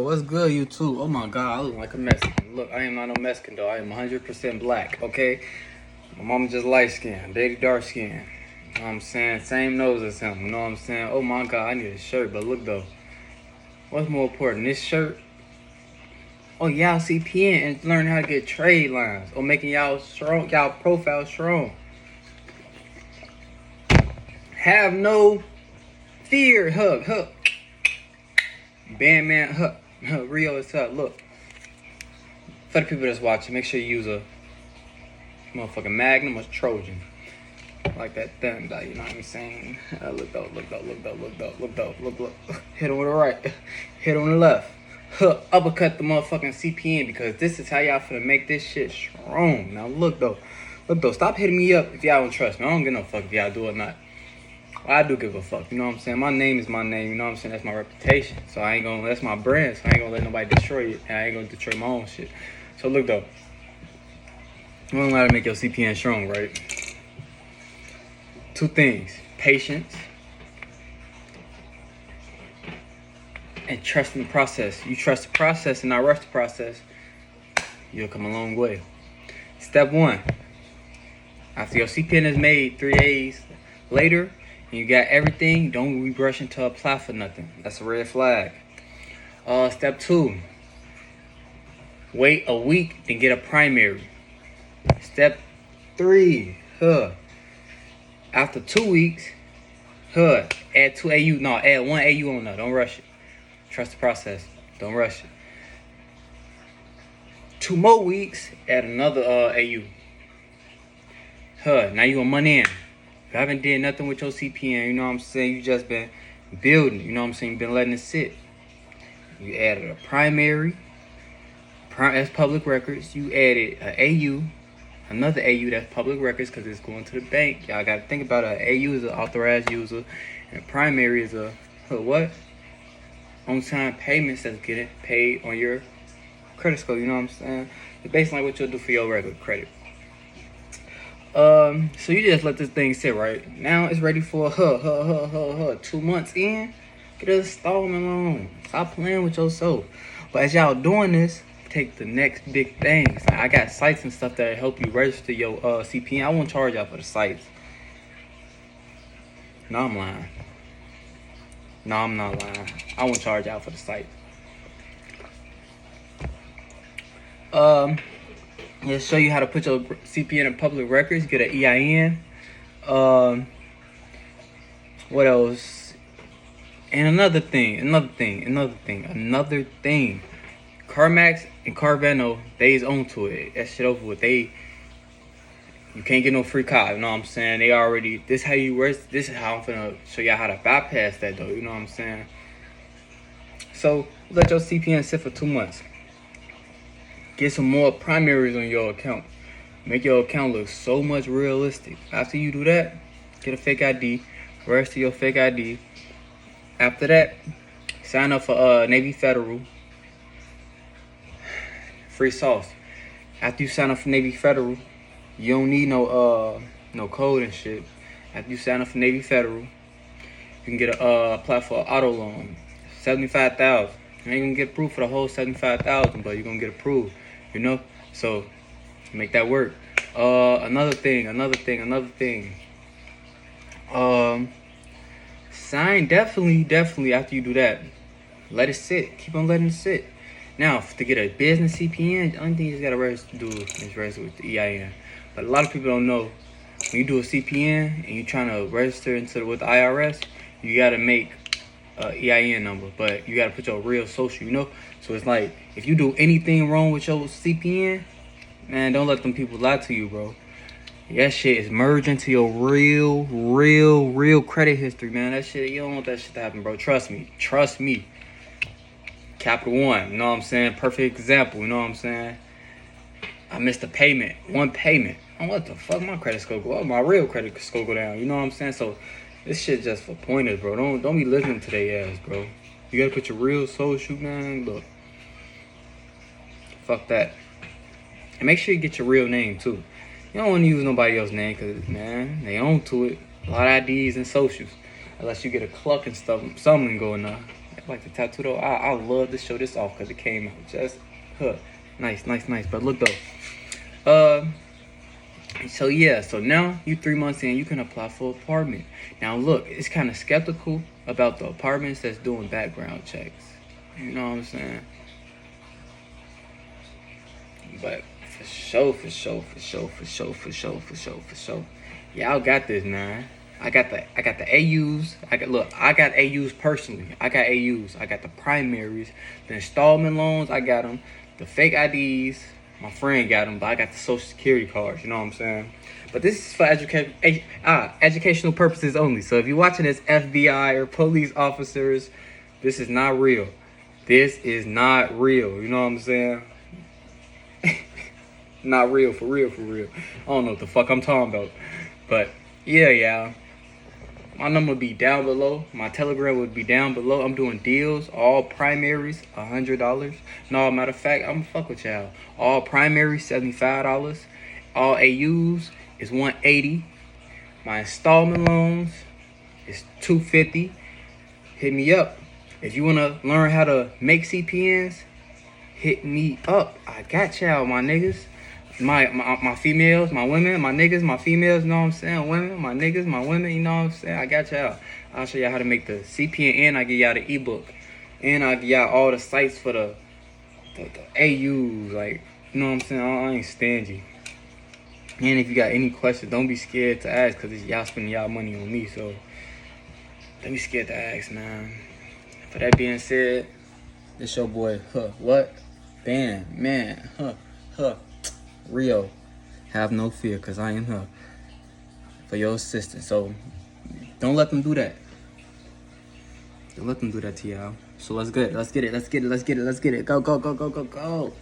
What's good, YouTube? Oh my god, I look like a Mexican. Look, I am not no Mexican though. I am 100% black, okay? My mama just light skin, daddy dark skin. You know what I'm saying? Same nose as him, you know what I'm saying? Oh my god, I need a shirt, but look though. What's more important, this shirt? Oh, y'all CPN and learn how to get trade lines or making y'all strong, y'all profile strong. Have no fear, hug. Bandman, hug. Rio is up. Look, for the people that's watching, make sure you use a motherfucking Magnum or Trojan, like that thing, you know what I'm saying? Look. Hit on the right, hit on the left, uppercut the motherfucking CPN, because this is how y'all finna make this shit strong. Now look though, stop hitting me up if y'all don't trust me. I don't give no fuck if y'all do or not. Well, I do give a fuck, you know what I'm saying? My name is my name, you know what I'm saying? That's my reputation. So I ain't gonna, that's my brand, so I ain't gonna let nobody destroy it. And I ain't gonna destroy my own shit. So look though, you don't know how to make your CPN strong, right? Two things: patience and trust in the process. You trust the process and not rush the process, you'll come a long way. Step one: after your CPN is made 3 days later and you got everything, don't be rushing to apply for nothing. That's a red flag. Step two: wait a week and get a primary. Step three: after 2 weeks, add 2 AU. No, add 1 AU on there. Don't rush it. Trust the process. Don't rush it. 2 more weeks, add another AU. Now you on money in. You haven't did nothing with your CPN, you know what I'm saying? You just been building, you know what I'm saying? You been letting it sit. You added a primary. That's public records. You added an AU. Another AU, that's public records, because it's going to the bank. Y'all got to think about it. AU is an authorized user, and primary is a what? On-time payments that's getting paid on your credit score. You know what I'm saying? It's basically like what you'll do for your regular credit. So you just let this thing sit right now. It's ready for 2 months in. Get an installment loan. Stop playing with yourself. But as y'all doing this, take the next big things. I got sites and stuff that help you register your CPN. I won't charge y'all for the sites. No, I'm lying. No, I'm not lying. I won't charge y'all for the site. It'll show you how to put your CPN in public records. Get an EIN. What else? And another thing. CarMax and Carvana, they's onto it. That shit over with. You can't get no free car, you know what I'm saying? They already, this is how I'm finna show y'all how to bypass that though, you know what I'm saying? So, let your CPN sit for 2 months. Get some more primaries on your account. Make your account look so much realistic. After you do that, get a fake ID, register your fake ID. After that, sign up for Navy Federal. Free sauce. After you sign up for Navy Federal, you don't need no code and shit. After you sign up for Navy Federal, you can get apply for an auto loan, $75,000. You ain't gonna get approved for the whole $75,000, but you're gonna get approved, you know. So make that work. Another thing. Sign definitely after you do that. Let it sit. Keep on letting it sit. Now, to get a business CPN, the only thing you just gotta register with the EIN. But a lot of people don't know, when you do a CPN and you're trying to register with the IRS, you gotta make an EIN number, but you gotta put your real social, you know? So it's like, if you do anything wrong with your CPN, man, don't let them people lie to you, bro. That shit is merged into your real credit history, man. That shit, you don't want that shit to happen, bro. Trust me. Capital One, you know what I'm saying? Perfect example, you know what I'm saying? I missed a payment, one payment. Oh, what the fuck? My credit score go up, my real credit score go down, you know what I'm saying? So this shit just for pointers, bro. Don't be listening to their ass, bro. You gotta put your real social, man. Look, fuck that. And make sure you get your real name too. You don't want to use nobody else's name, because, man, they own to it. A lot of IDs and socials. Unless you get a cluck and stuff, something going on. like the tattoo though. I love to show this off because it came out just nice. But look though, so yeah, so now you 3 months in, you can apply for an apartment. Now look, it's kind of skeptical about the apartments that's doing background checks. You know what I'm saying? But for sure. Y'all got this, man. I got the AUs. I got AUs personally. I got the primaries, the installment loans. I got them. The fake IDs. My friend got them, but I got the social security cards. You know what I'm saying? But this is for educational purposes only. So if you're watching this, FBI or police officers, this is not real. This is not real. You know what I'm saying? Not real, for real. I don't know what the fuck I'm talking about. But yeah, y'all. My number would be down below. My Telegram would be down below. I'm doing deals. All primaries, $100. No, matter of fact, I'm gonna fuck with y'all. All primaries, $75. All AUs is $180. My installment loans is $250. Hit me up. If you wanna learn how to make CPNs, hit me up. I got y'all, my niggas. My females, my women, my niggas, my females, you know what I'm saying? Women, my niggas, my women, you know what I'm saying? I got y'all. I'll show y'all how to make the CPN, and I give y'all the ebook. And I give y'all all the sites for the AUs. Like, you know what I'm saying? I ain't stingy. And if you got any questions, don't be scared to ask, because y'all spending y'all money on me. So don't be scared to ask, man. For that being said, it's your boy, what? Bam, man, Rio. Have no fear, because I am here for your assistance. So don't let them do that. Don't let them do that to y'all. So let's get it. Go.